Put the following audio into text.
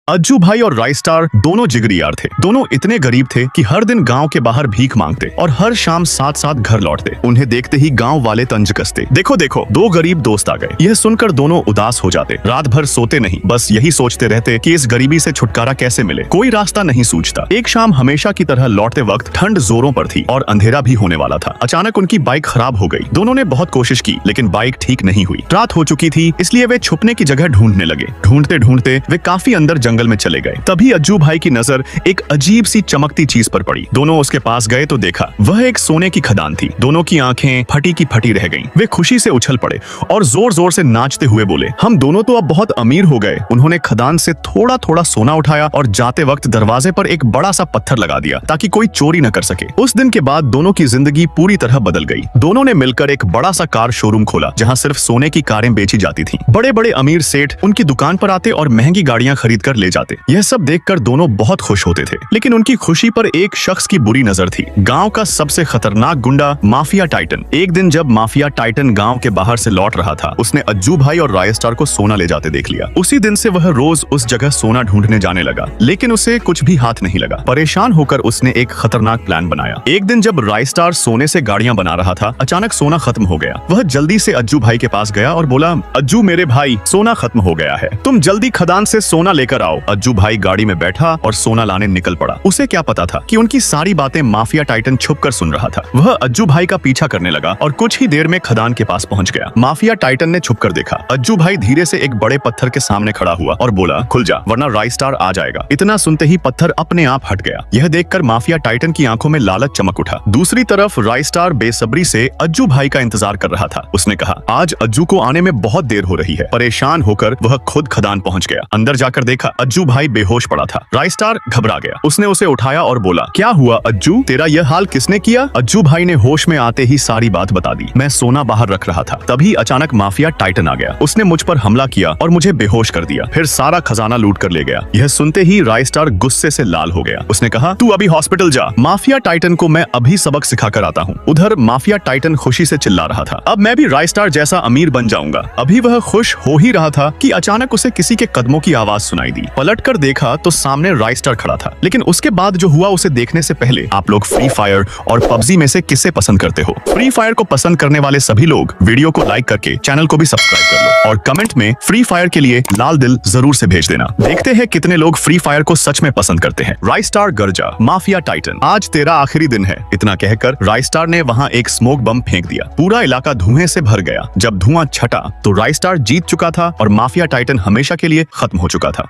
अज्जू भाई और राइस्टार दोनों जिगरी यार थे। दोनों इतने गरीब थे कि हर दिन गांव के बाहर भीख मांगते और हर शाम साथ साथ घर लौटते। उन्हें देखते ही गांव वाले तंज कसते। देखो देखो, दो गरीब दोस्त आ गए। यह सुनकर दोनों उदास हो जाते। रात भर सोते नहीं, बस यही सोचते रहते कि इस गरीबी से छुटकारा कैसे मिले। कोई रास्ता नहीं सूझता। एक शाम हमेशा की तरह लौटते वक्त ठंड जोरों पर थी और अंधेरा भी होने वाला था। अचानक उनकी बाइक खराब हो गई। दोनों ने बहुत कोशिश की, लेकिन बाइक ठीक नहीं हुई। रात हो चुकी थी, इसलिए वे छुपने की जगह ढूंढने लगे। ढूंढते ढूंढते वे काफी अंदर जंगल में चले गए। तभी अज्जू भाई की नजर एक अजीब सी चमकती चीज पर पड़ी। दोनों उसके पास गए तो देखा वह एक सोने की खदान थी। दोनों की आंखें फटी की फटी रह गईं। वे खुशी से उछल पड़े और जोर जोर से नाचते हुए बोले, हम दोनों तो अब बहुत अमीर हो गए। उन्होंने खदान से थोड़ा थोड़ा सोना उठाया और जाते वक्त दरवाजे पर एक बड़ा सा पत्थर लगा दिया ताकि कोई चोरी न कर सके। उस दिन के बाद दोनों की जिंदगी पूरी तरह बदल गई। दोनों ने मिलकर एक बड़ा सा कार शोरूम खोला जहाँ सिर्फ सोने की कारें बेची जाती थी। बड़े बड़े अमीर सेठ उनकी दुकान पर आते और महंगी गाड़ियां खरीद कर ले जाते। यह सब देखकर दोनों बहुत खुश होते थे, लेकिन उनकी खुशी पर एक शख्स की बुरी नजर थी। गांव का सबसे खतरनाक गुंडा माफिया टाइटन। एक दिन जब माफिया टाइटन गांव के बाहर से लौट रहा था, उसने अज्जू भाई और रायस्टार को सोना ले जाते देख लिया। उसी दिन से वह रोज उस जगह सोना ढूंढने जाने लगा, लेकिन उसे कुछ भी हाथ नहीं लगा। परेशान होकर उसने एक खतरनाक प्लान बनाया। एक दिन जब रायस्टार सोने से गाड़ियां बना रहा था, अचानक सोना खत्म हो गया। वह जल्दी से अज्जू भाई के पास गया और बोला, अज्जू मेरे भाई, सोना खत्म हो गया है, तुम जल्दी खदान से सोना लेकर आओ। अज्जू भाई गाड़ी में बैठा और सोना लाने निकल पड़ा। उसे क्या पता था कि उनकी सारी बातें माफिया टाइटन छुपकर सुन रहा था। वह अज्जू भाई का पीछा करने लगा और कुछ ही देर में खदान के पास पहुंच गया। माफिया टाइटन ने छुपकर देखा। अज्जू भाई धीरे से एक बड़े पत्थर के सामने खड़ा हुआ और बोला, खुल जा वरना रायस्टार आ जाएगा। इतना सुनते ही पत्थर अपने आप हट गया। यह देखकर माफिया टाइटन की आंखों में लालच चमक उठा। दूसरी तरफ रायस्टार बेसब्री से अज्जू भाई का इंतजार कर रहा था। उसने कहा, आज अज्जू को आने में बहुत देर हो रही है। परेशान होकर वह खुद खदान पहुंच गया। अंदर जाकर देखा अज्जू भाई बेहोश पड़ा था। रायस्टार घबरा गया। उसने उसे उठाया और बोला, क्या हुआ अज्जू, तेरा यह हाल किसने किया? अज्जू भाई ने होश में आते ही सारी बात बता दी। मैं सोना बाहर रख रहा था, तभी अचानक माफिया टाइटन आ गया। उसने मुझ पर हमला किया और मुझे बेहोश कर दिया, फिर सारा खजाना लूट कर ले गया। यह सुनते ही रायस्टार गुस्से से लाल हो गया। उसने कहा, तू अभी हॉस्पिटल जा, माफिया टाइटन को मैं अभी सबक सिखाकर आता हूँ। उधर माफिया टाइटन खुशी से चिल्ला रहा था, अब मैं भी रायस्टार जैसा अमीर बन जाऊंगा। अभी वह खुश हो ही रहा था कि अचानक उसे किसी के कदमों की आवाज सुनाई दी। पलट कर देखा तो सामने रायस्टार खड़ा था। लेकिन उसके बाद जो हुआ उसे देखने से पहले आप लोग फ्री फायर और पबजी में से किसे पसंद करते हो? फ्री फायर को पसंद करने वाले सभी लोग वीडियो को लाइक करके चैनल को भी सब्सक्राइब कर लो और कमेंट में फ्री फायर के लिए लाल दिल जरूर से भेज देना। देखते हैं कितने लोग फ्री फायर को सच में पसंद करते हैं। रायस्टार गर्जा, माफिया टाइटन, आज तेरा आखिरी दिन है। इतना कहकर रायस्टार ने वहां एक स्मोक बम फेंक दिया। पूरा इलाका धुएं से भर गया। जब धुआं छटा तो रायस्टार जीत चुका था और माफिया टाइटन हमेशा के लिए खत्म हो चुका था।